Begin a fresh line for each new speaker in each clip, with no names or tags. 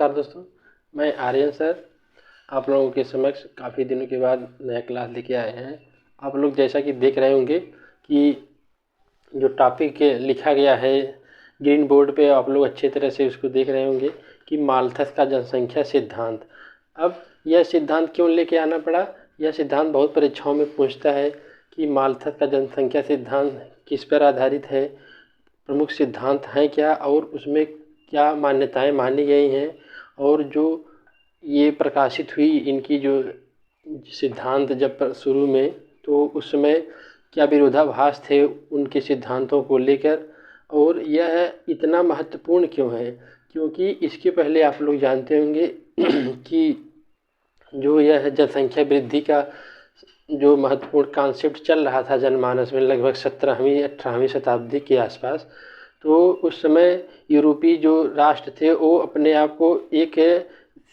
नमस्कार दोस्तों, मैं आर्यन सर आप लोगों के समक्ष काफ़ी दिनों के बाद नया क्लास लेके आए हैं। आप लोग जैसा कि देख रहे होंगे कि जो टॉपिक लिखा गया है ग्रीन बोर्ड पे, आप लोग अच्छे तरह से उसको देख रहे होंगे कि माल्थस का जनसंख्या सिद्धांत। अब यह सिद्धांत क्यों लेके आना पड़ा? यह सिद्धांत बहुत परीक्षाओं में पूछता है कि माल्थस का जनसंख्या सिद्धांत किस पर आधारित है, प्रमुख सिद्धांत हैं क्या और उसमें क्या मान्यताएं मानी गई हैं, और जो ये प्रकाशित हुई इनकी जो सिद्धांत जब शुरू में, तो उस समय क्या विरोधाभास थे उनके सिद्धांतों को लेकर, और यह इतना महत्वपूर्ण क्यों है? क्योंकि इसके पहले आप लोग जानते होंगे कि जो यह जनसंख्या वृद्धि का जो महत्वपूर्ण कॉन्सेप्ट चल रहा था जनमानस में लगभग 17वीं-18वीं शताब्दी के आसपास, तो उस समय यूरोपीय जो राष्ट्र थे वो अपने आप को एक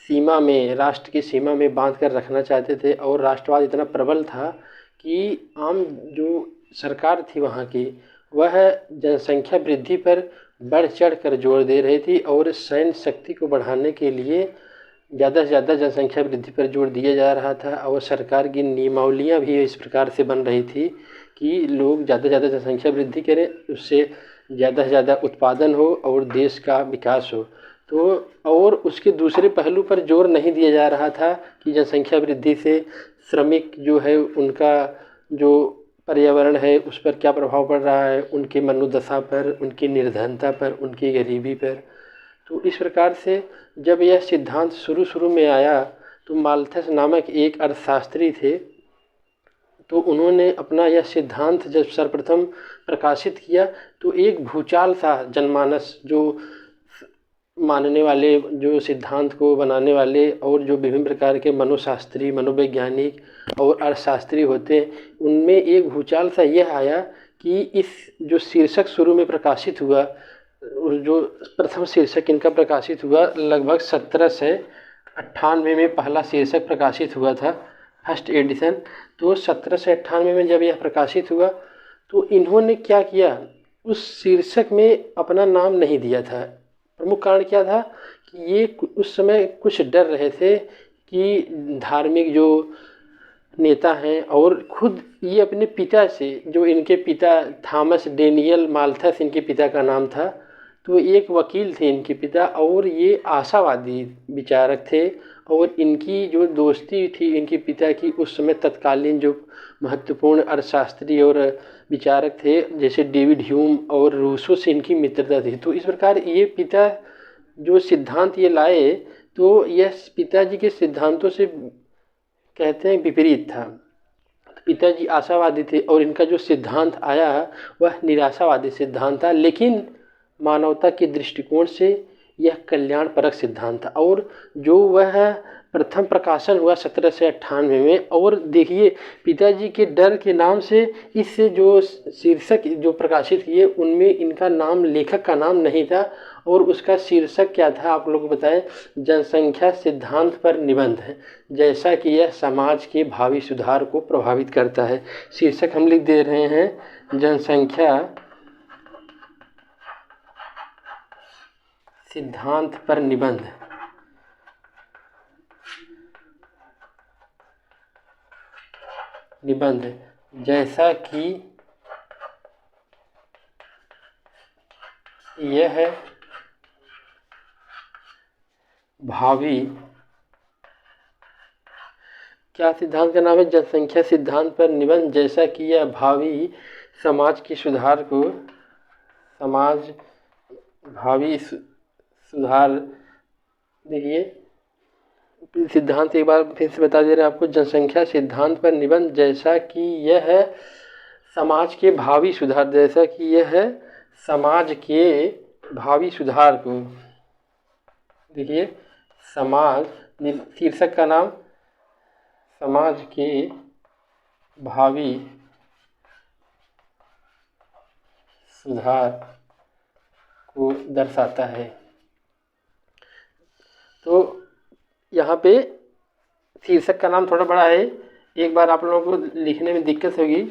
सीमा में, राष्ट्र की सीमा में बांध कर रखना चाहते थे, और राष्ट्रवाद इतना प्रबल था कि आम जो सरकार थी वहाँ की, वह जनसंख्या वृद्धि पर बढ़ चढ़ कर जोर दे रही थी, और सैन्य शक्ति को बढ़ाने के लिए ज़्यादा से ज़्यादा जनसंख्या वृद्धि पर जोर दिया जा रहा था। और सरकार की नियमावलियाँ भी इस प्रकार से बन रही थी कि लोग ज़्यादा से ज़्यादा जनसंख्या वृद्धि करें, उससे ज़्यादा से ज़्यादा उत्पादन हो और देश का विकास हो। तो और उसके दूसरे पहलू पर जोर नहीं दिया जा रहा था कि जनसंख्या वृद्धि से श्रमिक जो है उनका जो पर्यावरण है उस पर क्या प्रभाव पड़ रहा है, उनकी मनोदशा पर, उनकी निर्धनता पर, उनकी गरीबी पर। तो इस प्रकार से जब यह सिद्धांत शुरू में आया, तो माल्थस नामक एक अर्थशास्त्री थे, तो उन्होंने अपना यह सिद्धांत जब सर्वप्रथम प्रकाशित किया, तो एक भूचाल सा जनमानस जो मानने वाले, जो सिद्धांत को बनाने वाले और जो विभिन्न प्रकार के मनोशास्त्री, मनोवैज्ञानिक और अर्थशास्त्री होते, उनमें एक भूचाल सा यह आया कि इस जो शीर्षक शुरू में प्रकाशित हुआ, जो प्रथम शीर्षक इनका प्रकाशित हुआ लगभग 1798 में पहला शीर्षक प्रकाशित हुआ था, फर्स्ट एडिशन। तो 1798 में जब यह प्रकाशित हुआ, तो इन्होंने क्या किया, उस शीर्षक में अपना नाम नहीं दिया था। प्रमुख कारण क्या था कि ये उस समय कुछ डर रहे थे कि धार्मिक जो नेता हैं, और खुद ये अपने पिता से, जो इनके पिता थॉमस डेनियल माल्थस इनके पिता का नाम था, तो एक वकील थे इनके पिता, और ये आशावादी विचारक थे। और इनकी जो दोस्ती थी इनके पिता की, उस समय तत्कालीन जो महत्वपूर्ण अर्थशास्त्री और विचारक थे जैसे डेविड ह्यूम और रूसो से इनकी मित्रता थी। तो इस प्रकार ये पिता जो सिद्धांत ये लाए, तो यह पिताजी के सिद्धांतों से कहते हैं विपरीत था। पिताजी आशावादी थे और इनका जो सिद्धांत आया वह निराशावादी सिद्धांत था, लेकिन मानवता के दृष्टिकोण से यह कल्याणपरक सिद्धांत था। और जो वह प्रथम प्रकाशन हुआ 1798 में, और देखिए पिताजी के डर के नाम से इससे जो शीर्षक जो प्रकाशित किए उनमें इनका नाम, लेखक का नाम नहीं था, और उसका शीर्षक क्या था आप लोग बताएं? जनसंख्या सिद्धांत पर निबंध है, जैसा कि यह समाज के भावी सुधार को प्रभावित करता है। शीर्षक हम लिख दे रहे हैं, जनसंख्या सिद्धांत पर निबंध। जैसा कि यह भावी, क्या सिद्धांत का नाम है? जनसंख्या सिद्धांत पर निबंध, जैसा कि यह भावी समाज के सुधार को, भावी सुधार। देखिए सिद्धांत एक बार फिर से बता दे रहे हैं आपको, जनसंख्या सिद्धांत पर निबंध, जैसा कि यह है समाज के भावी सुधार, जैसा कि यह है समाज के भावी सुधार को। देखिए समाज, शीर्षक का नाम समाज के भावी सुधार को दर्शाता है। तो यहाँ पे शीर्षक का नाम थोड़ा बड़ा है, एक बार आप लोगों को लिखने में दिक्कत होगी,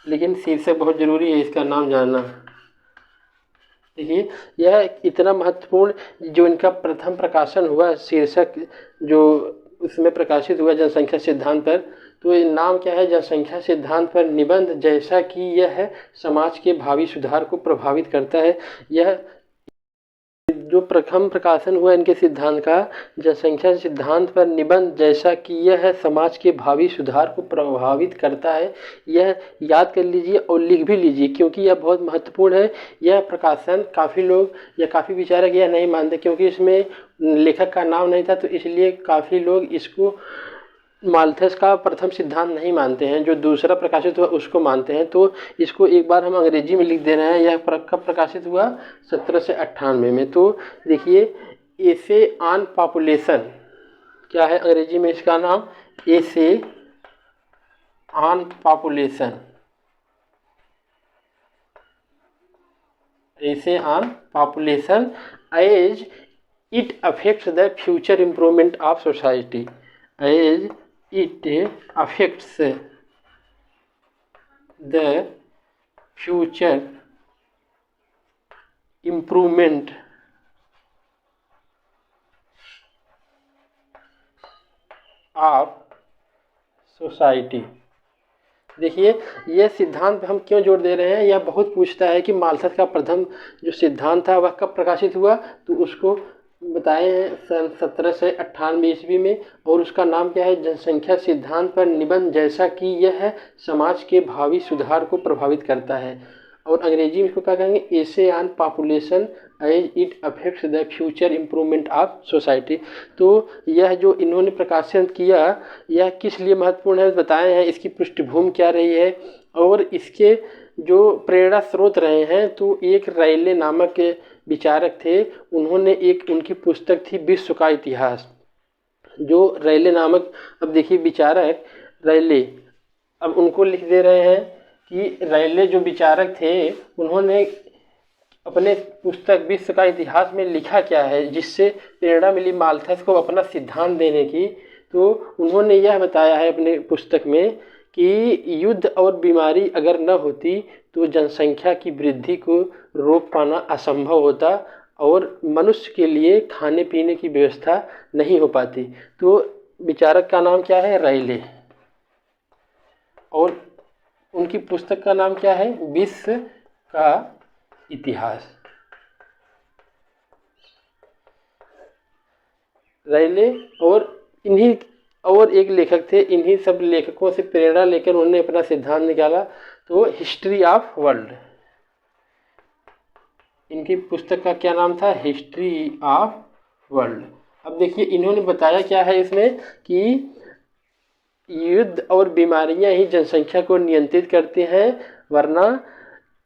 लेकिन शीर्षक बहुत ज़रूरी है इसका नाम जानना। देखिए यह इतना महत्वपूर्ण जो इनका प्रथम प्रकाशन हुआ, शीर्षक जो उसमें प्रकाशित हुआ जनसंख्या सिद्धांत पर, तो ये नाम क्या है, जनसंख्या सिद्धांत पर निबंध, जैसा कि यह समाज के भावी सुधार को प्रभावित करता है। यह जो प्रथम प्रकाशन हुआ इनके सिद्धांत का, जनसंख्या सिद्धांत पर निबंध, जैसा कि यह समाज के भावी सुधार को प्रभावित करता है, यह याद कर लीजिए और लिख भी लीजिए, क्योंकि यह बहुत महत्वपूर्ण है। यह प्रकाशन काफ़ी लोग या काफ़ी विचारक यह नहीं मानते, क्योंकि इसमें लेखक का नाम नहीं था, तो इसलिए काफ़ी लोग इसको माल्थस का प्रथम सिद्धांत नहीं मानते हैं, जो दूसरा प्रकाशित हुआ उसको मानते हैं। तो इसको एक बार हम अंग्रेजी में लिख दे रहे हैं। यह कब प्रकाशित हुआ, 1798 में। तो देखिए, एसे ऑन पॉपुलेशन क्या है अंग्रेजी में इसका नाम, essay on population, essay on population as it affects the future improvement of society, as it affects the future improvement of society। देखिए यह सिद्धांत हम क्यों जोड़ दे रहे हैं, यह बहुत पूछता है कि माल्थस का प्रथम जो सिद्धांत था वह कब प्रकाशित हुआ, तो उसको बताए हैं सन 1798 ईस्वी में, और उसका नाम क्या है, जनसंख्या सिद्धांत पर निबंध, जैसा कि यह समाज के भावी सुधार को प्रभावित करता है। और अंग्रेजी में इसको क्या कहेंगे, essay on population as it affects the future improvement of society. तो यह जो इन्होंने प्रकाशन किया, यह किस लिए महत्वपूर्ण है बताए हैं, इसकी पृष्ठभूमि क्या रही है, और इसके जो प्रेरणा स्रोत रहे हैं। तो एक रायले नामक विचारक थे, उन्होंने एक उनकी पुस्तक थी विश्व का इतिहास, जो रायले नामक, अब देखिए विचारक रायले, अब उनको लिख दे रहे हैं कि रायले जो विचारक थे उन्होंने अपने पुस्तक विश्व का इतिहास में लिखा क्या है, जिससे प्रेरणा मिली माल्थस को अपना सिद्धांत देने की। तो उन्होंने यह बताया है अपने पुस्तक में कि युद्ध और बीमारी अगर न होती तो जनसंख्या की वृद्धि को रोक पाना असंभव होता, और मनुष्य के लिए खाने पीने की व्यवस्था नहीं हो पाती। तो विचारक का नाम क्या है, रायले, और उनकी पुस्तक का नाम क्या है, विश्व का इतिहास। रायले और इन्हीं और एक लेखक थे, इन्हीं सब लेखकों से प्रेरणा लेकर उन्होंने अपना सिद्धांत निकाला, तो हिस्ट्री ऑफ वर्ल्ड, इनकी पुस्तक का क्या नाम था, हिस्ट्री ऑफ वर्ल्ड। अब देखिए इन्होंने बताया क्या है इसमें कि युद्ध और बीमारियां ही जनसंख्या को नियंत्रित करती हैं, वरना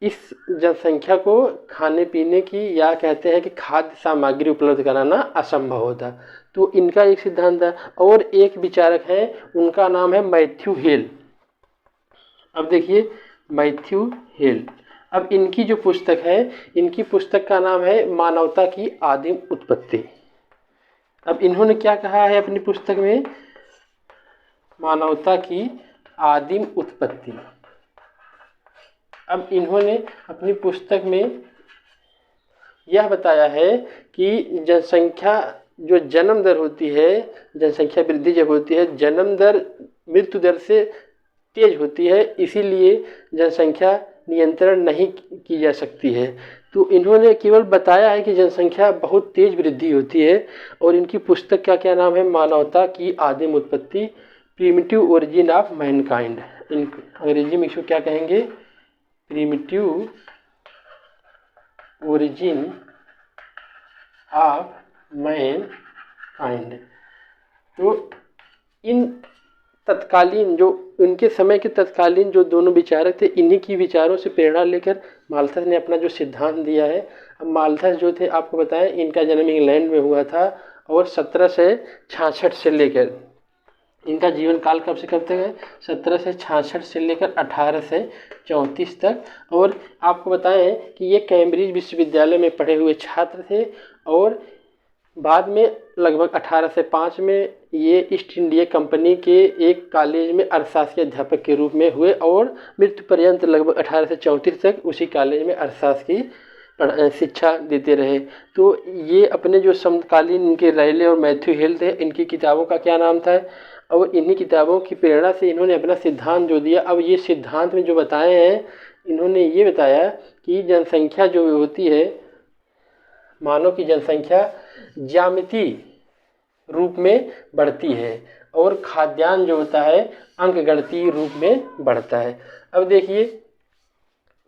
इस जनसंख्या को खाने पीने की या कहते हैं कि खाद्य सामग्री उपलब्ध कराना असंभव होता। तो इनका एक सिद्धांत है। और एक विचारक हैं, उनका नाम है मैथ्यू हेल। अब देखिए मैथ्यू हेल, अब इनकी जो पुस्तक है, इनकी पुस्तक का नाम है मानवता की आदिम उत्पत्ति। अब इन्होंने क्या कहा है अपनी पुस्तक में, मानवता की आदिम उत्पत्ति। अब इन्होंने अपनी पुस्तक में यह बताया है कि जनसंख्या जो जन्म दर होती है, जनसंख्या वृद्धि जब होती है, जन्म दर मृत्यु दर से तेज होती है, इसीलिए जनसंख्या नियंत्रण नहीं की जा सकती है। तो इन्होंने केवल बताया है कि जनसंख्या बहुत तेज वृद्धि होती है, और इनकी पुस्तक का क्या नाम है, मानवता की आदिम उत्पत्ति, प्रिमिटिव ओरिजिन ऑफ मैनकाइंड। इन अंग्रेजी में इसको क्या कहेंगे, प्रिमिटिव ओरिजिन ऑफ मैनकाइंड। तो इन तत्कालीन जो उनके समय के तत्कालीन जो दोनों विचारक थे, इन्हीं की विचारों से प्रेरणा लेकर माल्थस ने अपना जो सिद्धांत दिया है। अब माल्थस जो थे आपको बताएं, इनका जन्म इंग्लैंड में हुआ था, और 1766 से लेकर इनका जीवन काल कब से कब तक है, 1766 से लेकर 1834 तक। और आपको बताएं कि ये कैम्ब्रिज विश्वविद्यालय में पढ़े हुए छात्र थे, और बाद में लगभग 1805 में ये ईस्ट इंडिया कंपनी के एक कॉलेज में अर्थशास्त्र के अध्यापक के रूप में हुए, और मृत्यु पर्यंत लगभग 1834 तक उसी कॉलेज में अर्थशास्त्र की शिक्षा देते रहे। तो ये अपने जो समकालीन इनके रायले और मैथ्यू हेल्थ है, इनकी किताबों का क्या नाम था, और इन्हीं किताबों की प्रेरणा से इन्होंने अपना सिद्धांत जो दिया। अब ये सिद्धांत में जो बताए हैं, इन्होंने ये बताया कि जनसंख्या जो होती है, मानव की जनसंख्या ज्यामितीय रूप में बढ़ती है और खाद्यान्न जो होता है अंकगणितीय रूप में बढ़ता है। अब देखिए,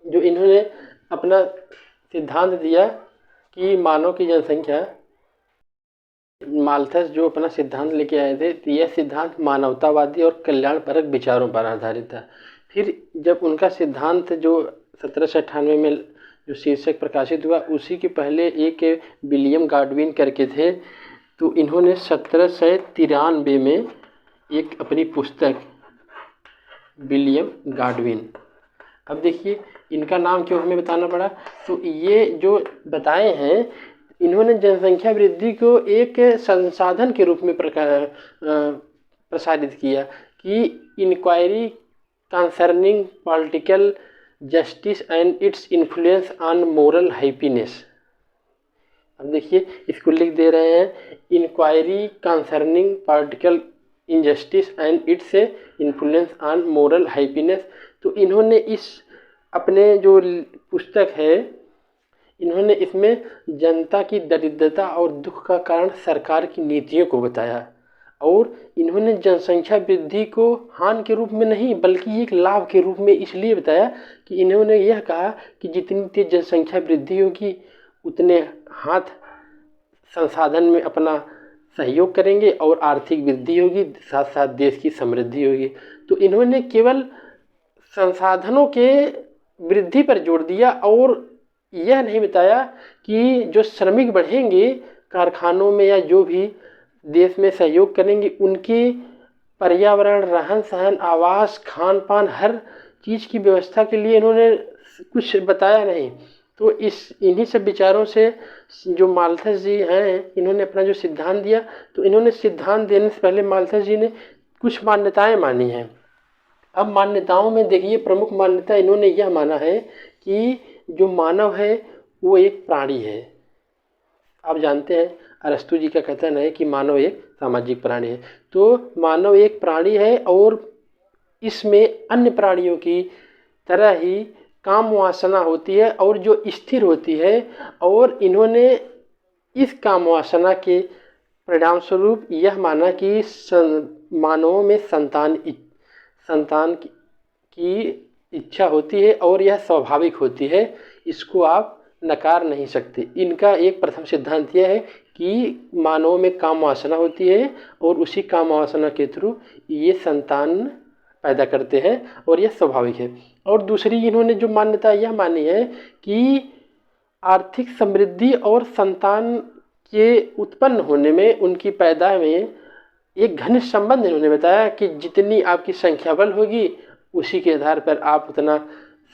जो इन्होंने अपना सिद्धांत दिया कि मानव की जनसंख्या, माल्थस जो अपना सिद्धांत लेके आए थे, तो यह सिद्धांत मानवतावादी और कल्याणपरक विचारों पर आधारित था। फिर जब उनका सिद्धांत जो 1798 में जो शीर्षक प्रकाशित हुआ, उसी के पहले एक विलियम गाडविन करके थे, तो इन्होंने 1793 में एक अपनी पुस्तक, विलियम गाडविन, अब देखिए इनका नाम क्यों हमें बताना पड़ा, तो ये जो बताए हैं, इन्होंने जनसंख्या वृद्धि को एक संसाधन के रूप में प्रसारित किया कि inquiry concerning political justice and its influence on moral happiness. अब देखिए इसको लिख दे रहे हैं, inquiry concerning political injustice and its influence on moral happiness. तो इन्होंने इस अपने जो पुस्तक है, इन्होंने इसमें जनता की दरिद्रता और दुख का कारण सरकार की नीतियों को बताया, और इन्होंने जनसंख्या वृद्धि को हानि के रूप में नहीं बल्कि एक लाभ के रूप में इसलिए बताया कि इन्होंने यह कहा कि जितनी तेज जनसंख्या वृद्धि होगी उतने हाथ संसाधन में अपना सहयोग करेंगे और आर्थिक वृद्धि होगी, साथ साथ देश की समृद्धि होगी। तो इन्होंने केवल संसाधनों के वृद्धि पर जोर दिया और यह नहीं बताया कि जो श्रमिक बढ़ेंगे कारखानों में या जो भी देश में सहयोग करेंगे, उनकी पर्यावरण, रहन सहन, आवास, खान पान, हर चीज़ की व्यवस्था के लिए इन्होंने कुछ बताया नहीं। तो इन्हीं सब विचारों से जो माल्थस जी हैं, इन्होंने अपना जो सिद्धांत दिया, तो इन्होंने सिद्धांत देने से पहले माल्थस जी ने कुछ मान्यताएं मानी हैं। अब मान्यताओं में देखिए, प्रमुख मान्यता इन्होंने यह माना है कि जो मानव है वो एक प्राणी है। आप जानते हैं अरस्तु जी का कथन है कि मानव एक सामाजिक प्राणी है। तो मानव एक प्राणी है और इसमें अन्य प्राणियों की तरह ही काम वासना होती है और जो स्थिर होती है, और इन्होंने इस काम वासना के परिणाम स्वरूप यह माना कि मानवों में संतान की इच्छा होती है और यह स्वाभाविक होती है, इसको आप नकार नहीं सकते। इनका एक प्रथम सिद्धांत यह है कि मानवों में काम वासना होती है और उसी काम वासना के थ्रू ये संतान पैदा करते हैं और यह स्वाभाविक है। और दूसरी इन्होंने जो मान्यता यह मानी है कि आर्थिक समृद्धि और संतान के उत्पन्न होने में, उनकी पैदा में एक घनिष्ठ संबंध इन्होंने बताया कि जितनी आपकी संख्या बल होगी उसी के आधार पर आप उतना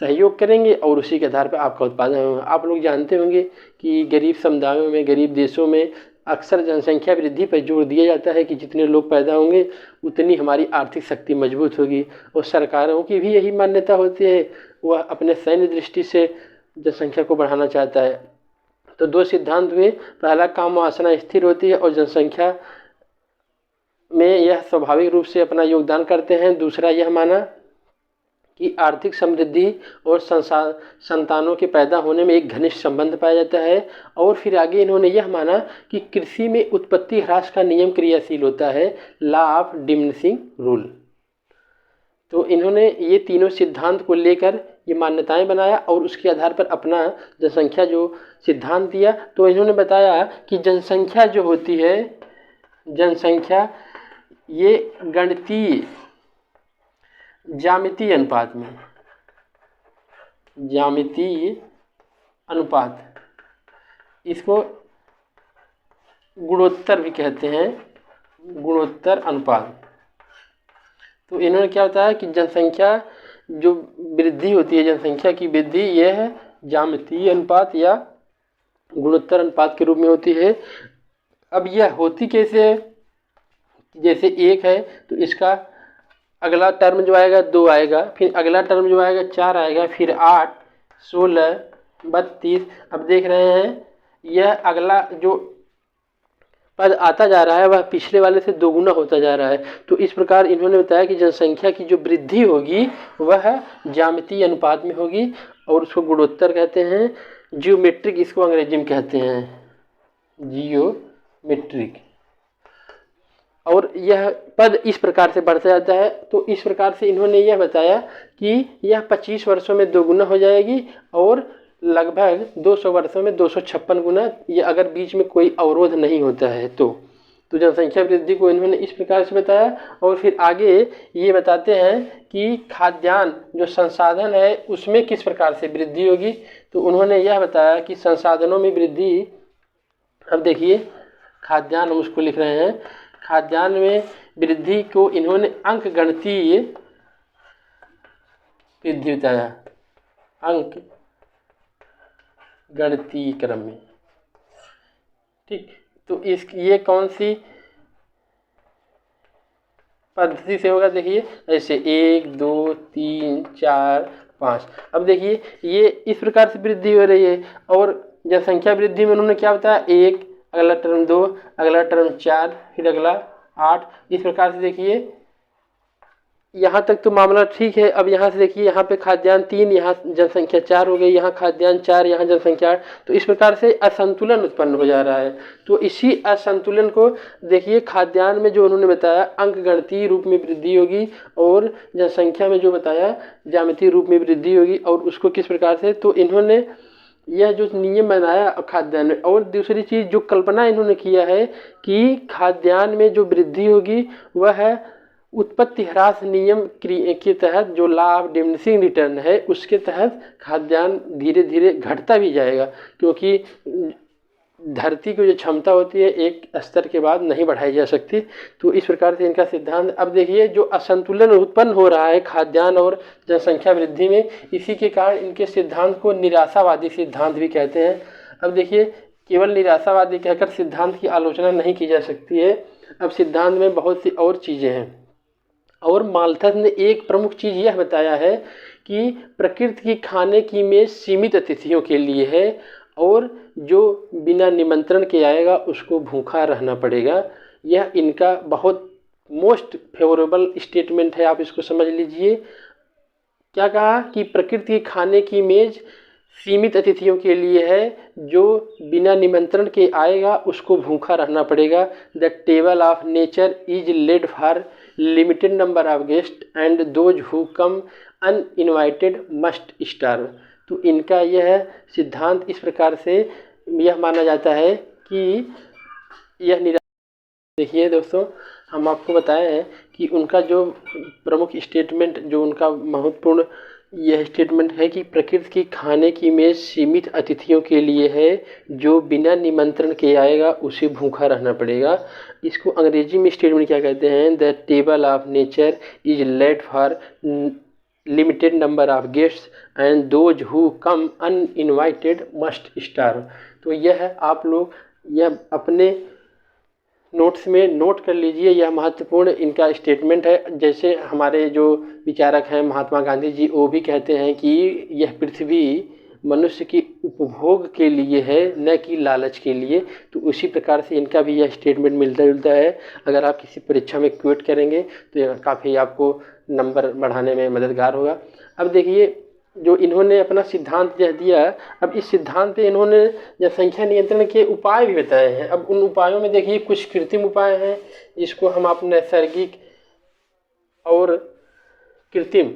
सहयोग करेंगे और उसी के आधार पर आपका उत्पादन होगा। आप लोग जानते होंगे कि गरीब समुदायों में, गरीब देशों में अक्सर जनसंख्या वृद्धि पर जोर दिया जाता है कि जितने लोग पैदा होंगे उतनी हमारी आर्थिक शक्ति मजबूत होगी, और सरकारों की भी यही मान्यता होती है, वह अपने सैन्य दृष्टि से जनसंख्या को बढ़ाना चाहता है। तो दो सिद्धांत हुए, पहला काम वासना स्थिर होती है और जनसंख्या में यह स्वाभाविक रूप से अपना योगदान करते हैं। दूसरा यह माना कि आर्थिक समृद्धि और संतानों के पैदा होने में एक घनिष्ठ संबंध पाया जाता है। और फिर आगे इन्होंने यह माना कि कृषि में उत्पत्ति ह्रास का नियम क्रियाशील होता है, लॉ ऑफ डिमिनिशिंग रूल। तो इन्होंने ये तीनों सिद्धांत को लेकर ये मान्यताएं बनाया और उसके आधार पर अपना जनसंख्या जो सिद्धांत दिया। तो इन्होंने बताया कि जनसंख्या जो होती है, जनसंख्या ये गणितीय ज्यामितीय अनुपात में, ज्यामितीय अनुपात, इसको गुणोत्तर भी कहते हैं, गुणोत्तर अनुपात। तो इन्होंने क्या बताया कि जनसंख्या जो वृद्धि होती है, जनसंख्या की वृद्धि यह है ज्यामितीय अनुपात या गुणोत्तर अनुपात के रूप में होती है। अब यह होती कैसे है, जैसे 1 है तो इसका अगला टर्म जो आएगा 2 आएगा, फिर अगला टर्म जो आएगा 4 आएगा, फिर 8, 16, 32। अब देख रहे हैं यह अगला जो पद आता जा रहा है वह पिछले वाले से दोगुना होता जा रहा है। तो इस प्रकार इन्होंने बताया कि जनसंख्या की जो वृद्धि होगी वह ज्यामितीय अनुपात में होगी और उसको गुणोत्तर कहते हैं। जियोमेट्रिक इसको अंग्रेजी में कहते हैं, जियोमेट्रिक। और यह पद इस प्रकार से बढ़ता जाता है। तो इस प्रकार से इन्होंने यह बताया कि यह 25 वर्षों में दोगुना हो जाएगी और लगभग 200 वर्षों में 256 गुना, ये अगर बीच में कोई अवरोध नहीं होता है तो जनसंख्या वृद्धि को इन्होंने इस प्रकार से बताया। और फिर आगे ये बताते हैं कि खाद्यान्न जो संसाधन है उसमें किस प्रकार से वृद्धि होगी। तो उन्होंने यह बताया कि संसाधनों में वृद्धि, अब देखिए खाद्यान्न हम उसको लिख रहे हैं, खाद्यान्न में वृद्धि को इन्होंने अंक गणितीय वृद्धि बताया, अंक गणितीय क्रम में। ठीक, तो इस ये कौन सी पद्धति से होगा, देखिए ऐसे 1 2 3 4 5। अब देखिए ये इस प्रकार से वृद्धि हो रही है। और जनसंख्या वृद्धि में उन्होंने क्या बताया, 1, अगला टर्म 2, अगला टर्म 4, फिर अगला 8। इस प्रकार से देखिए यहाँ तक तो मामला ठीक है। अब यहाँ से देखिए यहाँ पे खाद्यान्न 3, यहाँ जनसंख्या 4 हो गई, यहाँ खाद्यान्न 4, यहाँ जनसंख्या 8। तो इस प्रकार से असंतुलन उत्पन्न हो जा रहा है। तो इसी असंतुलन को देखिए खाद्यान्न में जो उन्होंने बताया अंक गणितीय रूप में वृद्धि होगी और जनसंख्या में जो बताया ज्यामितीय रूप में वृद्धि होगी। और उसको किस प्रकार से, तो इन्होंने यह जो नियम बनाया खाद्यान्न में। और दूसरी चीज़ जो कल्पना इन्होंने किया है कि खाद्यान्न में जो वृद्धि होगी वह है उत्पत्ति ह्रास नियम के तहत, जो लॉ ऑफ डिमिनिशिंग रिटर्न है उसके तहत खाद्यान्न धीरे धीरे घटता भी जाएगा, क्योंकि धरती की जो क्षमता होती है एक स्तर के बाद नहीं बढ़ाई जा सकती। तो इस प्रकार से इनका सिद्धांत। अब देखिए जो असंतुलन उत्पन्न हो रहा है खाद्यान्न और जनसंख्या वृद्धि में, इसी के कारण इनके सिद्धांत को निराशावादी सिद्धांत भी कहते हैं। अब देखिए केवल निराशावादी कहकर सिद्धांत की आलोचना नहीं की जा सकती है। अब सिद्धांत में बहुत सी और चीज़ें हैं। और माल्थस ने एक प्रमुख चीज़ यह बताया है कि प्रकृति की खाने की मेज सीमित अतिथियों के लिए है और जो बिना निमंत्रण के आएगा उसको भूखा रहना पड़ेगा। यह इनका बहुत मोस्ट फेवरेबल स्टेटमेंट है, आप इसको समझ लीजिए। क्या कहा कि प्रकृति की खाने की मेज सीमित अतिथियों के लिए है, जो बिना निमंत्रण के आएगा उसको भूखा रहना पड़ेगा। The table of nature is laid for limited number of guest and those who come uninvited must starve. तो इनका यह सिद्धांत इस प्रकार से यह माना जाता है कि यह देखिए दोस्तों हम आपको बताए हैं कि उनका जो प्रमुख स्टेटमेंट, जो उनका महत्वपूर्ण यह स्टेटमेंट है कि प्रकृति की खाने की मेज सीमित अतिथियों के लिए है, जो बिना निमंत्रण के आएगा उसे भूखा रहना पड़ेगा। इसको अंग्रेजी में स्टेटमेंट क्या कहते हैं, the table of nature is laid for limited number of guests and those who come uninvited must starve. तो यह आप लोग यह अपने नोट्स में नोट कर लीजिए, यह महत्वपूर्ण इनका स्टेटमेंट है। जैसे हमारे जो विचारक हैं महात्मा गांधी जी, वो भी कहते हैं कि यह पृथ्वी मनुष्य की उपभोग के लिए है, न कि लालच के लिए। तो उसी प्रकार से इनका भी यह स्टेटमेंट मिलता जुलता है। अगर आप किसी परीक्षा में क्वेट करेंगे तो यह काफ़ी आपको नंबर बढ़ाने में मददगार होगा। अब देखिए जो इन्होंने अपना सिद्धांत दिया, अब इस सिद्धांत पे इन्होंने जनसंख्या नियंत्रण के उपाय भी बताए हैं। अब उन उपायों में देखिए कुछ कृत्रिम उपाय हैं, जिसको हम आप नैसर्गिक और कृत्रिम,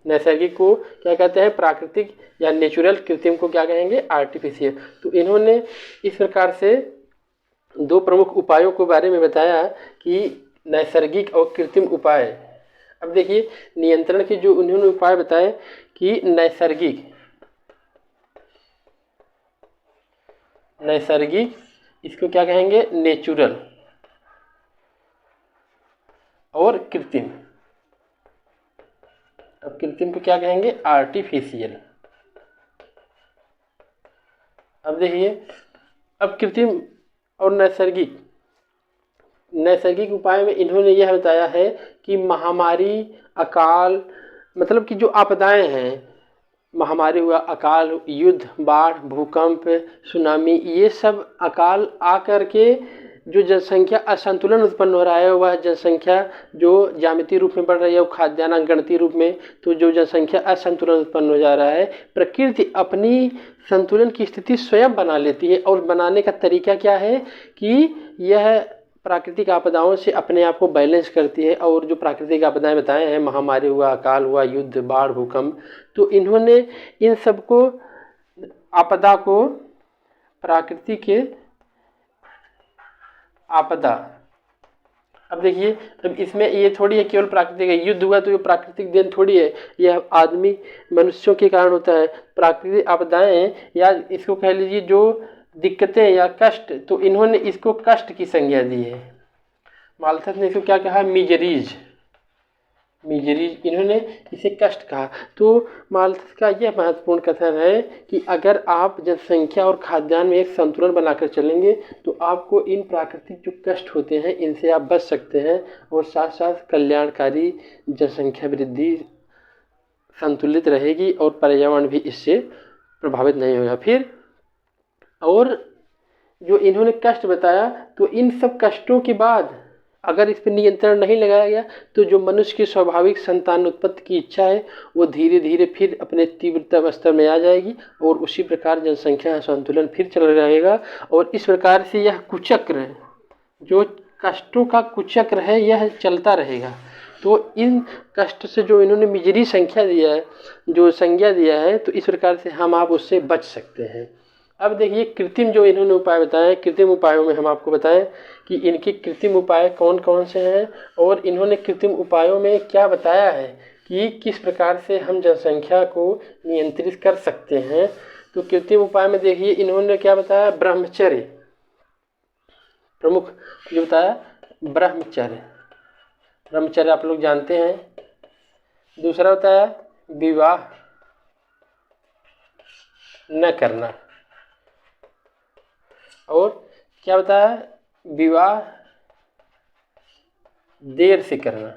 नैसर्गिक को क्या कहते हैं प्राकृतिक या नेचुरल, कृत्रिम को क्या कहेंगे आर्टिफिशियल। तो इन्होंने इस प्रकार से दो प्रमुख उपायों के बारे में बताया कि नैसर्गिक और कृत्रिम उपाय। अब देखिए नियंत्रण के जो उन्होंने उपाय बताए कि नैसर्गिक इसको क्या कहेंगे नेचुरल, और कृत्रिम, अब कृत्रिम को क्या कहेंगे आर्टिफिशियल। अब देखिए अब कृत्रिम और नैसर्गिक उपाय में इन्होंने यह बताया है कि महामारी, अकाल, मतलब कि जो आपदाएं हैं महामारी हुआ, अकाल, युद्ध, बाढ़, भूकंप, सुनामी, ये सब अकाल आकर के जो जनसंख्या असंतुलन उत्पन्न हो रहा है, वह जनसंख्या जो ज्यामितीय रूप में बढ़ रही है, वो खाद्यान्न गणितीय रूप में, तो जो जनसंख्या असंतुलन उत्पन्न हो जा रहा है, प्रकृति अपनी संतुलन की स्थिति स्वयं बना लेती है। और बनाने का तरीका क्या है कि यह प्राकृतिक आपदाओं से अपने आप को बैलेंस करती है। और जो प्राकृतिक आपदाएं बताए हैं, महामारी हुआ, अकाल हुआ, युद्ध, बाढ़, भूकंप, तो इन्होंने इन सबको आपदा को प्रकृति के आपदा। अब देखिए, अब इसमें ये थोड़ी है केवल प्राकृतिक है, युद्ध हुआ तो ये प्राकृतिक देन थोड़ी है, यह आदमी मनुष्यों के कारण होता है। प्राकृतिक आपदाएं या इसको कह लीजिए जो दिक्कतें या कष्ट, तो इन्होंने इसको कष्ट की संज्ञा दी है। माल्थस ने इसको क्या कहा, मिजरीज, इन्होंने इसे कष्ट कहा। तो माल्थस का यह महत्वपूर्ण कथन है कि अगर आप जनसंख्या और खाद्यान्न में एक संतुलन बनाकर चलेंगे तो आपको इन प्राकृतिक जो कष्ट होते हैं इनसे आप बच सकते हैं, और साथ साथ कल्याणकारी जनसंख्या वृद्धि संतुलित रहेगी और पर्यावरण भी इससे प्रभावित नहीं होगा। फिर और जो इन्होंने कष्ट बताया, तो इन सब कष्टों के बाद अगर इस पर नियंत्रण नहीं लगाया गया तो जो मनुष्य की स्वाभाविक संतान उत्पत्ति की इच्छा है वो धीरे धीरे फिर अपने तीव्रतम स्तर में आ जाएगी, और उसी प्रकार जनसंख्या संतुलन फिर चल रहेगा। और इस प्रकार से यह कुचक्र, जो कष्टों का कुचक्र है, यह चलता रहेगा। तो इन कष्ट से जो इन्होंने मिजरी संख्या दिया है, जो संज्ञा दिया है, तो इस प्रकार से हम आप उससे बच सकते हैं। अब देखिए, कृत्रिम जो इन्होंने उपाय बताए, कृत्रिम उपायों में हम आपको बताएं कि इनके कृत्रिम उपाय कौन कौन से हैं, और इन्होंने कृत्रिम उपायों में क्या बताया है कि किस प्रकार से हम जनसंख्या को नियंत्रित कर सकते हैं। तो कृत्रिम उपाय में देखिए इन्होंने क्या बताया, ब्रह्मचर्य, प्रमुख जो बताया ब्रह्मचर्य, ब्रह्मचर्य आप लोग जानते हैं। दूसरा बताया विवाह न करना, और क्या बताया, विवाह देर से करना,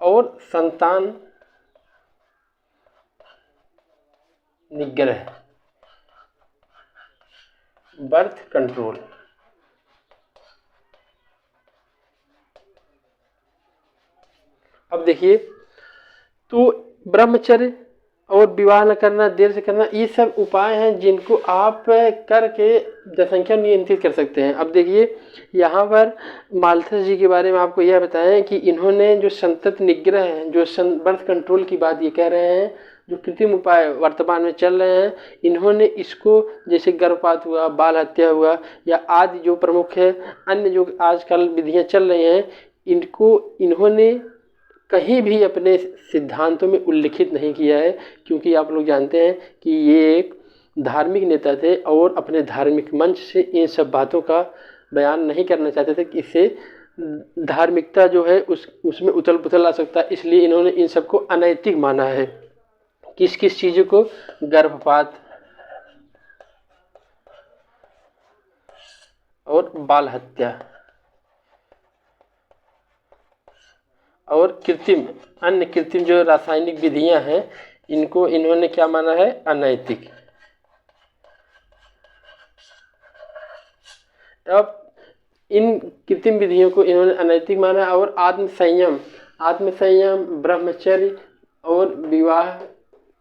और संतान निग्रह, बर्थ कंट्रोल। अब देखिए, तो ब्रह्मचर्य और विवाह न करना, देर से करना, ये सब उपाय हैं जिनको आप करके जनसंख्या नियंत्रित कर सकते हैं। अब देखिए, यहाँ पर माल्थस जी के बारे में आपको यह बताएं कि इन्होंने जो संतति निग्रह है, जो बर्थ कंट्रोल की बात ये कह रहे हैं, जो कृत्रिम उपाय वर्तमान में चल रहे हैं, इन्होंने इसको जैसे गर्भपात हुआ, बाल हत्या हुआ, या आदि जो प्रमुख है अन्य जो आजकल विधियाँ चल रही हैं, इनको इन्होंने कहीं भी अपने सिद्धांतों में उल्लिखित नहीं किया है, क्योंकि आप लोग जानते हैं कि ये एक धार्मिक नेता थे और अपने धार्मिक मंच से इन सब बातों का बयान नहीं करना चाहते थे कि इससे धार्मिकता जो है उसमें उथल पुथल आ सकता है। इसलिए इन्होंने इन सबको अनैतिक माना है। किस किस चीज़ों को, गर्भपात और बाल हत्या, और कृत्रिम, अन्य कृत्रिम जो रासायनिक विधियां हैं, इनको इन्होंने क्या माना है, अनैतिक। अब इन कृत्रिम विधियों को इन्होंने अनैतिक माना, और आत्मसंयम, ब्रह्मचर्य और विवाह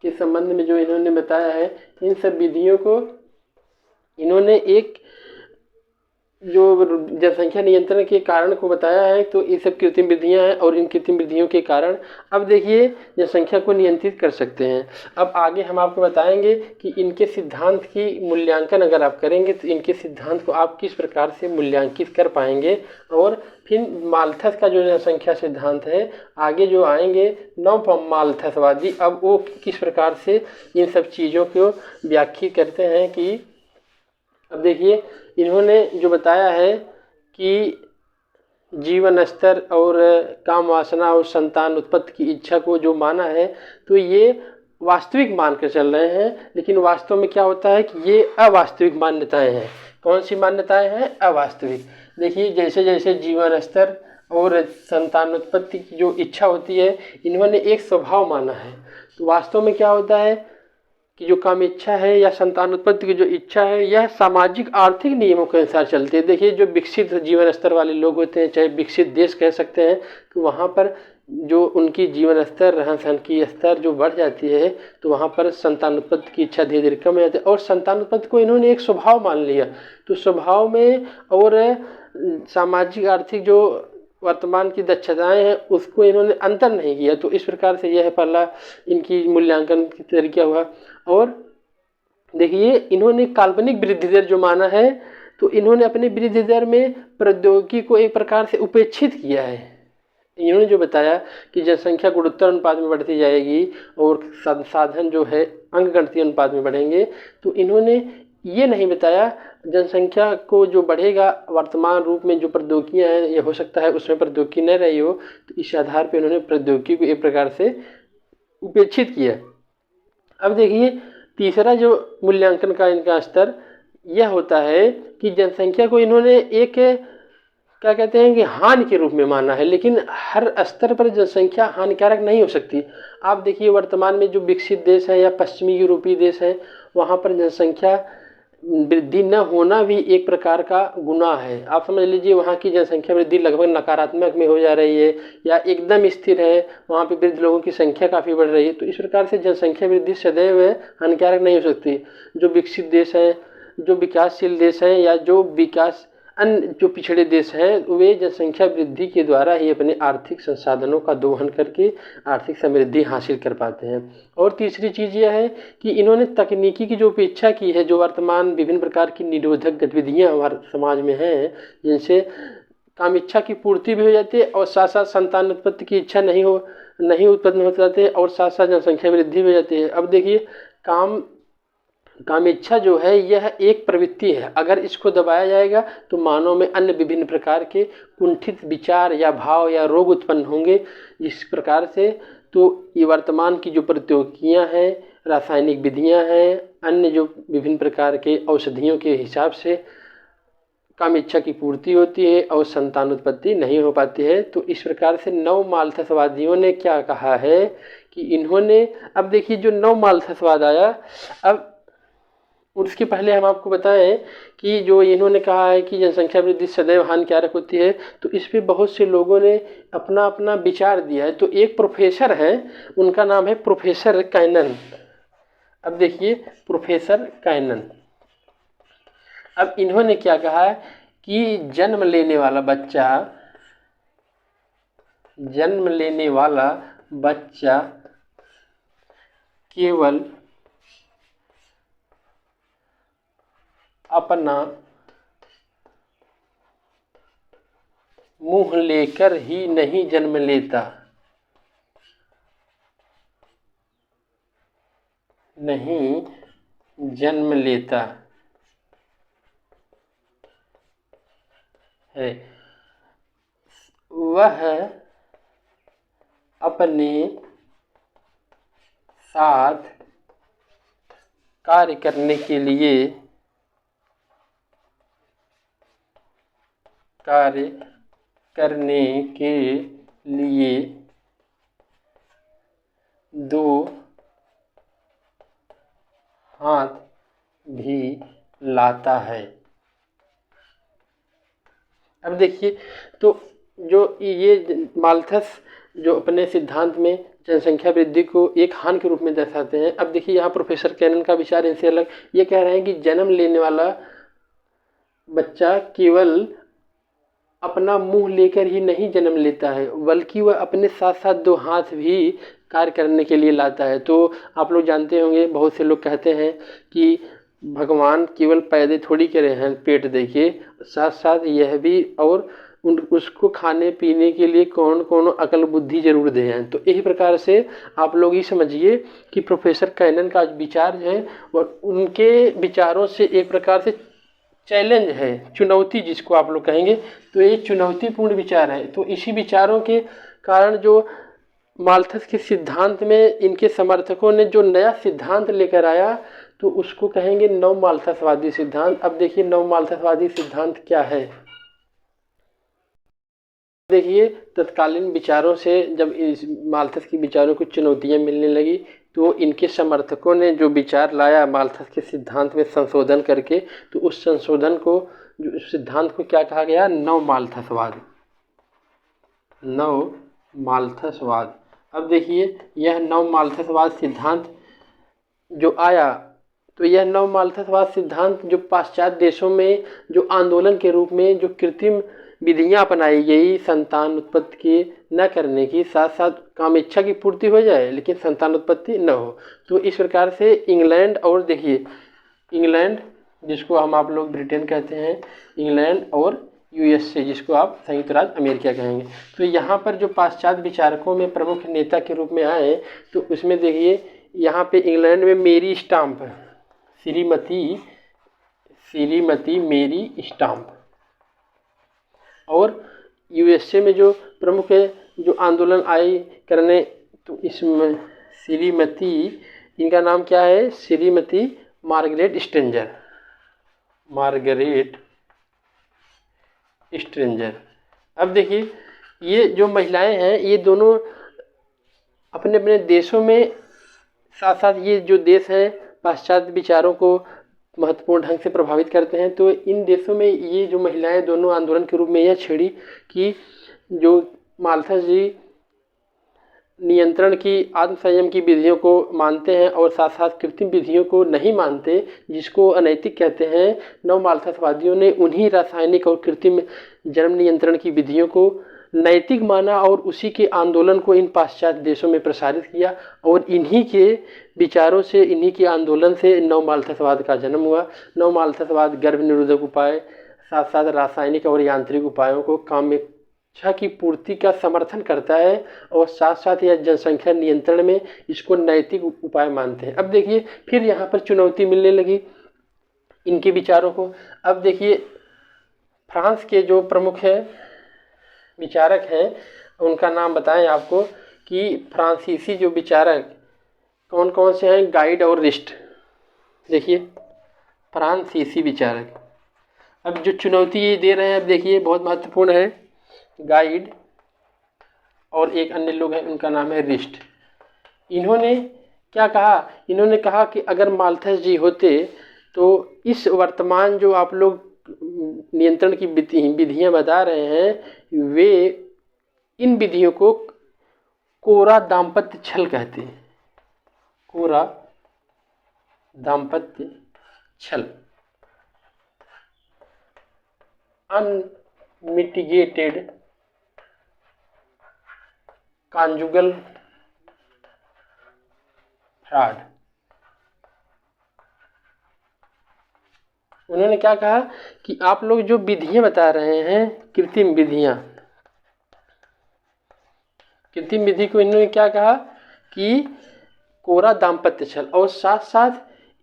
के संबंध में जो इन्होंने बताया है, इन सब विधियों को इन्होंने एक जो जनसंख्या नियंत्रण के कारण को बताया है। तो ये सब कृत्रिम विधियां हैं, और इन कृत्रिम विधियों के कारण अब देखिए जनसंख्या को नियंत्रित कर सकते हैं। अब आगे हम आपको बताएंगे कि इनके सिद्धांत की मूल्यांकन अगर आप करेंगे तो इनके सिद्धांत को आप किस प्रकार से मूल्यांकित कर पाएंगे, और फिर माल्थस का जो जनसंख्या सिद्धांत है, आगे जो आएंगे नव माल्थसवादी, अब वो किस प्रकार से इन सब चीज़ों को व्याख्या करते हैं। कि अब देखिए, इन्होंने जो बताया है कि जीवन स्तर और काम वासना और संतान उत्पत्ति की इच्छा को जो माना है, तो ये वास्तविक मानकर चल रहे हैं, लेकिन वास्तव में क्या होता है कि ये अवास्तविक मान्यताएं हैं। कौन सी मान्यताएं हैं, अवास्तविक। देखिए, जैसे जैसे जीवन स्तर और संतानोत्पत्ति की जो इच्छा होती है इन्होंने एक स्वभाव माना है। तो वास्तव में क्या होता है कि जो काम इच्छा है या संतानोत्पत्ति की जो इच्छा है यह सामाजिक आर्थिक नियमों के अनुसार चलती है। देखिए जो विकसित जीवन स्तर वाले लोग होते हैं, चाहे विकसित देश कह सकते हैं, तो वहाँ पर जो उनकी जीवन स्तर, रहन सहन की स्तर जो बढ़ जाती है तो वहाँ पर संतानोत्पत्ति की इच्छा धीरे धीरे कम हो जाती है। और संतानोत्पत्ति को इन्होंने एक स्वभाव मान लिया। तो स्वभाव में और सामाजिक आर्थिक जो वर्तमान की दक्षताएं हैं उसको इन्होंने अंतर नहीं किया। तो इस प्रकार से यह पहला इनकी मूल्यांकन की तरीका हुआ। और देखिए इन्होंने काल्पनिक वृद्धि दर जो माना है तो इन्होंने अपने वृद्धि दर में प्रौद्योगिकी को एक प्रकार से उपेक्षित किया है। इन्होंने जो बताया कि जनसंख्या गुणोत्तर अनुपात में बढ़ती जाएगी और संसाधन जो है अंकगणितीय अनुपात में बढ़ेंगे, तो इन्होंने ये नहीं बताया जनसंख्या को जो बढ़ेगा वर्तमान रूप में जो प्रौद्योगिकियाँ हैं ये हो सकता है उसमें प्रौद्योगिकी न रही हो। तो इस आधार पर इन्होंने प्रौद्योगिकी को एक प्रकार से उपेक्षित किया। अब देखिए तीसरा जो मूल्यांकन का इनका स्तर यह होता है कि जनसंख्या को इन्होंने एक क्या कहते हैं कि हानि के रूप में माना है, लेकिन हर स्तर पर जनसंख्या हानिकारक नहीं हो सकती। आप देखिए वर्तमान में जो विकसित देश है या पश्चिमी यूरोपीय देश है वहाँ पर जनसंख्या वृद्धि न होना भी एक प्रकार का गुनाह है। आप समझ लीजिए वहाँ की जनसंख्या वृद्धि लगभग नकारात्मक में हो जा रही है या एकदम स्थिर है, वहाँ पे वृद्ध लोगों की संख्या काफ़ी बढ़ रही है। तो इस प्रकार से जनसंख्या वृद्धि सदैव हानिकारक नहीं हो सकती। जो विकसित देश हैं, जो विकासशील देश हैं या जो अन्य जो पिछड़े देश हैं वे जनसंख्या वृद्धि के द्वारा ही अपने आर्थिक संसाधनों का दोहन करके आर्थिक समृद्धि हासिल कर पाते हैं। और तीसरी चीज़ यह है कि इन्होंने तकनीकी की जो उपेक्षा की है, जो वर्तमान विभिन्न प्रकार की निरोधक गतिविधियां हमारे समाज में हैं जिनसे काम इच्छा की पूर्ति भी हो जाती है और साथ साथ संतान उत्पत्ति की इच्छा नहीं उत्पन्न हो जाते और साथ साथ जनसंख्या वृद्धि भी हो जाती है। अब देखिए काम इच्छा जो है यह एक प्रवृत्ति है, अगर इसको दबाया जाएगा तो मानव में अन्य विभिन्न प्रकार के कुंठित विचार या भाव या रोग उत्पन्न होंगे। जिस प्रकार से तो ये वर्तमान की जो प्रौद्योगिकियाँ हैं, रासायनिक विधियाँ हैं, अन्य जो विभिन्न प्रकार के औषधियों के हिसाब से काम इच्छा की पूर्ति होती है और संतानोत्पत्ति नहीं हो पाती है। तो इस प्रकार से नव माल्थसवादियों ने क्या कहा है कि इन्होंने, अब देखिए जो नव माल्थसवाद आया, अब उसके पहले हम आपको बताएं कि जो इन्होंने कहा है कि जनसंख्या वृद्धि सदैव हानिकारक होती है, तो इस पे बहुत से लोगों ने अपना अपना विचार दिया है। तो एक प्रोफेसर हैं, उनका नाम है प्रोफेसर कैनन। अब देखिए प्रोफेसर कैनन, अब इन्होंने क्या कहा है कि जन्म लेने वाला बच्चा केवल अपना मुंह लेकर ही नहीं जन्म लेता है, वह अपने साथ कार्य करने के लिए दो हाथ भी लाता है। अब देखिए तो जो ये माल्थस जो अपने सिद्धांत में जनसंख्या वृद्धि को एक हानि के रूप में दर्शाते हैं। अब देखिए यहाँ प्रोफेसर कैनन का विचार इनसे अलग, ये कह रहे हैं कि जन्म लेने वाला बच्चा केवल अपना मुंह लेकर ही नहीं जन्म लेता है, बल्कि वह अपने साथ साथ दो हाथ भी कार्य करने के लिए लाता है। तो आप लोग जानते होंगे, बहुत से लोग कहते हैं कि भगवान केवल पैदे थोड़ी करे हैं पेट देखिए, साथ साथ यह भी और उसको खाने पीने के लिए कौन अकल बुद्धि जरूर दे हैं। तो इसी प्रकार से आप लोग ये समझिए कि प्रोफेसर कैनन का विचार जो है और उनके विचारों से एक प्रकार से चैलेंज है, चुनौती जिसको आप लोग कहेंगे, तो ये चुनौतीपूर्ण विचार है। तो इसी विचारों के कारण जो माल्थस के सिद्धांत में इनके समर्थकों ने जो नया सिद्धांत लेकर आया तो उसको कहेंगे नव माल्थसवादी सिद्धांत। अब देखिए नव माल्थसवादी सिद्धांत क्या है। देखिए तत्कालीन विचारों से जब इस माल्थस के विचारों को चुनौतियां मिलने लगी तो इनके समर्थकों ने जो विचार लाया माल्थस के सिद्धांत में संशोधन करके, तो उस संशोधन को, जो सिद्धांत को क्या कहा गया, नव माल्थसवाद। नव माल्थसवाद। अब देखिए यह नव माल्थसवाद सिद्धांत जो आया, तो यह नव माल्थसवाद सिद्धांत जो पाश्चात्य देशों में जो आंदोलन के रूप में जो कृत्रिम विधियां अपनाई गई संतान उत्पत्ति की न करने की, साथ साथ कामेच्छा की पूर्ति हो जाए लेकिन संतान उत्पत्ति न हो, तो इस प्रकार से इंग्लैंड और देखिए इंग्लैंड जिसको हम आप लोग ब्रिटेन कहते हैं, इंग्लैंड और यूएसए जिसको आप संयुक्त राज्य अमेरिका कहेंगे, तो यहाँ पर जो पाश्चात्य विचारकों में प्रमुख नेता के रूप में आए, तो उसमें देखिए यहाँ पे इंग्लैंड में मेरी स्टाम्प, श्रीमती मेरी स्टाम्प, और यूएसए में जो प्रमुख जो आंदोलन आई करने, तो इसमें श्रीमती, इनका नाम क्या है, श्रीमती मार्गरेट स्ट्रेंजर। अब देखिए ये जो महिलाएं हैं ये दोनों अपने अपने देशों में, साथ साथ ये जो देश हैं पाश्चात्य विचारों को महत्वपूर्ण ढंग से प्रभावित करते हैं, तो इन देशों में ये जो महिलाएं दोनों आंदोलन के रूप में यह छेड़ी कि जो माल्थस जी नियंत्रण की, आत्म संयम की विधियों को मानते हैं और साथ साथ कृत्रिम विधियों को नहीं मानते, जिसको अनैतिक कहते हैं, नव माल्थसवादियों ने उन्हीं रासायनिक और कृत्रिम जन्म नियंत्रण की विधियों को नैतिक माना और उसी के आंदोलन को इन पाश्चात्य देशों में प्रसारित किया, और इन्हीं के विचारों से, इन्हीं के आंदोलन से नव माल्थसवाद का जन्म हुआ। नव माल्थसवाद गर्भ निरोधक उपाय, साथ साथ रासायनिक और यांत्रिक उपायों को कामेच्छा की पूर्ति का समर्थन करता है, और साथ साथ यह जनसंख्या नियंत्रण में इसको नैतिक उपाय मानते हैं। अब देखिए फिर यहाँ पर चुनौती मिलने लगी इनके विचारों को। अब देखिए फ्रांस के जो प्रमुख है विचारक हैं, उनका नाम बताएं आपको कि फ्रांसीसी जो विचारक कौन कौन से हैं, गाइड और रिस्ट। देखिए फ्रांसीसी विचारक, अब जो चुनौती ये दे रहे हैं, अब देखिए बहुत महत्वपूर्ण है, गाइड और एक अन्य लोग हैं उनका नाम है रिस्ट। इन्होंने क्या कहा, इन्होंने कहा कि अगर माल्थस जी होते तो इस वर्तमान जो आप लोग नियंत्रण की विधियां बता रहे हैं, वे इन विधियों को कोरा दाम्पत्य छल कहते हैं, कोरा दाम्पत्य छल, अनमिटिगेटेड कॉन्जुगल फ्रॉड। उन्होंने क्या कहा कि आप लोग जो विधियां बता रहे हैं, कृत्रिम विधि को इन्होंने क्या कहा कि कोरा दाम्पत्य छल, और साथ साथ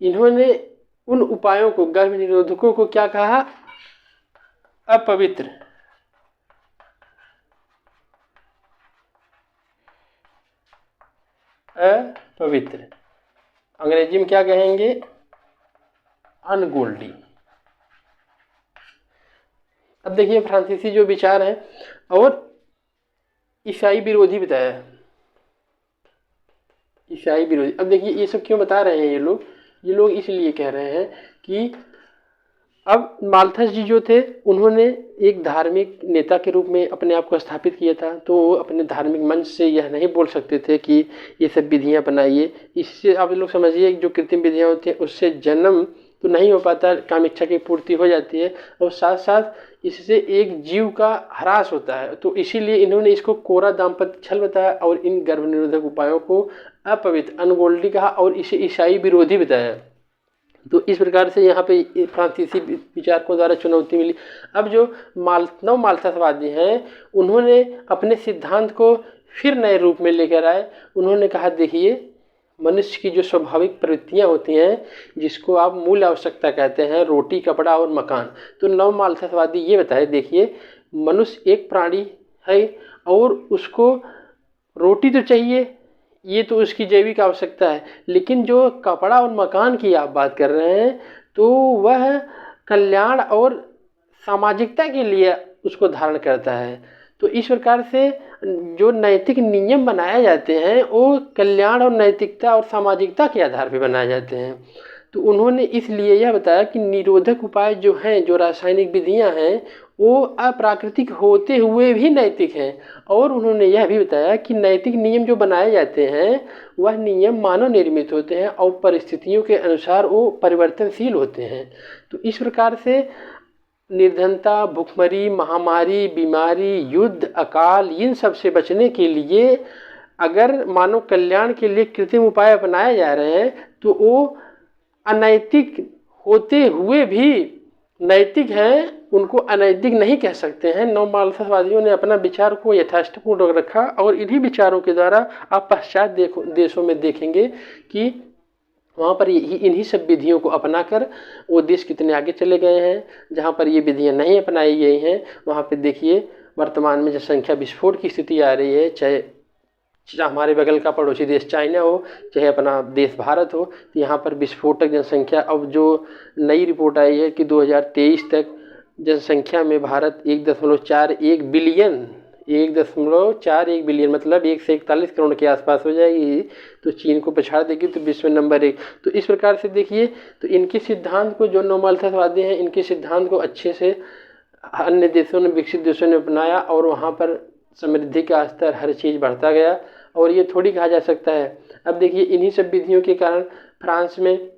इन्होंने उन उपायों को, गर्भ निरोधकों को क्या कहा, अपवित्र। अंग्रेजी में क्या कहेंगे, अनगोल्डी। अब देखिए फ्रांसीसी जो विचार है, और ईसाई विरोधी बताया, ईसाई विरोधी। अब देखिए ये सब क्यों बता रहे हैं ये लोग इसलिए कह रहे हैं कि अब माल्थस जी जो थे उन्होंने एक धार्मिक नेता के रूप में अपने आप को स्थापित किया था, तो वो अपने धार्मिक मंच से यह नहीं बोल सकते थे कि ये सब विधियां बनाइए। इससे आप लोग समझिए जो कृत्रिम विधियां होती हैं उससे जन्म तो नहीं हो पाता, कामेच्छा की पूर्ति हो जाती है, और साथ साथ इससे एक जीव का ह्रास होता है, तो इसीलिए इन्होंने इसको कोरा दाम्पत्य छल बताया और इन गर्भ निरोधक उपायों को अपवित्र, अनगोल्डी कहा, और इसे ईसाई विरोधी बताया। तो इस प्रकार से यहाँ पे फ्रांसीसी विचारकों द्वारा चुनौती मिली। अब जो नव माल्थसवादी हैं उन्होंने अपने सिद्धांत को फिर नए रूप में लेकर आए। उन्होंने कहा देखिए मनुष्य की जो स्वाभाविक प्रवृत्तियाँ होती हैं, जिसको आप मूल आवश्यकता कहते हैं, रोटी, कपड़ा और मकान, तो नव माल्थसवादी ये बताए देखिए मनुष्य एक प्राणी है और उसको रोटी तो चाहिए, ये तो उसकी जैविक आवश्यकता है, लेकिन जो कपड़ा और मकान की आप बात कर रहे हैं तो वह कल्याण और सामाजिकता के लिए उसको धारण करता है। तो इस प्रकार से जो नैतिक नियम बनाए जाते हैं वो कल्याण और नैतिकता और सामाजिकता के आधार पर बनाए जाते हैं। तो उन्होंने इसलिए यह बताया कि निरोधक उपाय जो हैं, जो रासायनिक विधियां हैं, वो अप्राकृतिक होते हुए भी नैतिक हैं। और उन्होंने यह भी बताया कि नैतिक नियम जो बनाए जाते हैं वह नियम मानव निर्मित होते हैं और परिस्थितियों के अनुसार वो परिवर्तनशील होते हैं। तो इस प्रकार से निर्धनता, भुखमरी, महामारी, बीमारी, युद्ध, अकाल, इन सब से बचने के लिए अगर मानव कल्याण के लिए कृत्रिम उपाय अपनाए जा रहे हैं तो वो अनैतिक होते हुए भी नैतिक हैं, उनको अनैतिक नहीं कह सकते हैं। नवमानसवादियों ने अपना विचार को यथार्थपूर्ण रखा और इन्हीं विचारों के द्वारा आप पश्चात देशों में देखेंगे कि वहाँ पर इन्हीं सब विधियों को अपनाकर वो देश कितने आगे चले गए हैं। जहाँ पर ये विधियाँ नहीं अपनाई गई हैं वहाँ पे देखिए वर्तमान में जनसंख्या विस्फोट की स्थिति आ रही है। चाहे हमारे बगल का पड़ोसी देश चाइना हो, चाहे अपना देश भारत हो, तो यहाँ पर विस्फोटक जनसंख्या। अब जो नई रिपोर्ट आई है कि 2023 तक जनसंख्या में भारत 1.41 बिलियन 1.41 बिलियन मतलब 141 करोड़ के आसपास हो जाएगी, तो चीन को पछाड़ देगी, तो विश्व में नंबर 1। तो इस प्रकार से देखिए, तो इनके सिद्धांत को, जो नवमानसवादी हैं, इनके सिद्धांत को अच्छे से अन्य देशों ने, विकसित देशों ने अपनाया और वहाँ पर समृद्धि का स्तर, हर चीज़ बढ़ता गया। और ये थोड़ी कहा जा सकता है। अब देखिए इन्हीं सब विधियों के कारण फ्रांस में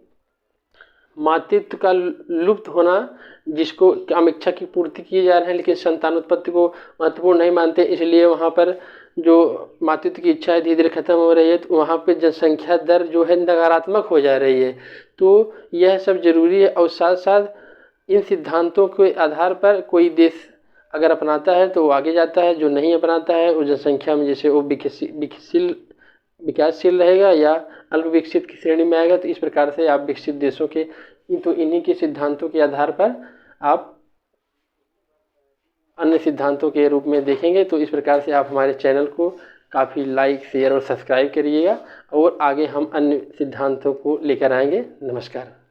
मातृत्व का लुप्त होना, जिसको कामेच्छा की पूर्ति किए जा रहे हैं लेकिन संतानोत्पत्ति को महत्वपूर्ण नहीं मानते, इसलिए वहाँ पर जो मातृत्व की इच्छा धीरे धीरे खत्म हो रही है। तो वहाँ पे जनसंख्या दर जो है नकारात्मक हो जा रही है। तो यह सब जरूरी है। और साथ साथ इन सिद्धांतों के आधार पर कोई देश अगर अपनाता है तो वो आगे जाता है, जो नहीं अपनाता है वो जनसंख्या में जैसे वो विकासशील रहेगा या अल्प विकसित की श्रेणी में आएगा। तो इस प्रकार से आप विकसित देशों के इन्हीं के सिद्धांतों के आधार पर आप अन्य सिद्धांतों के रूप में देखेंगे। तो इस प्रकार से आप हमारे चैनल को काफ़ी लाइक, शेयर और सब्सक्राइब करिएगा और आगे हम अन्य सिद्धांतों को लेकर आएंगे। नमस्कार।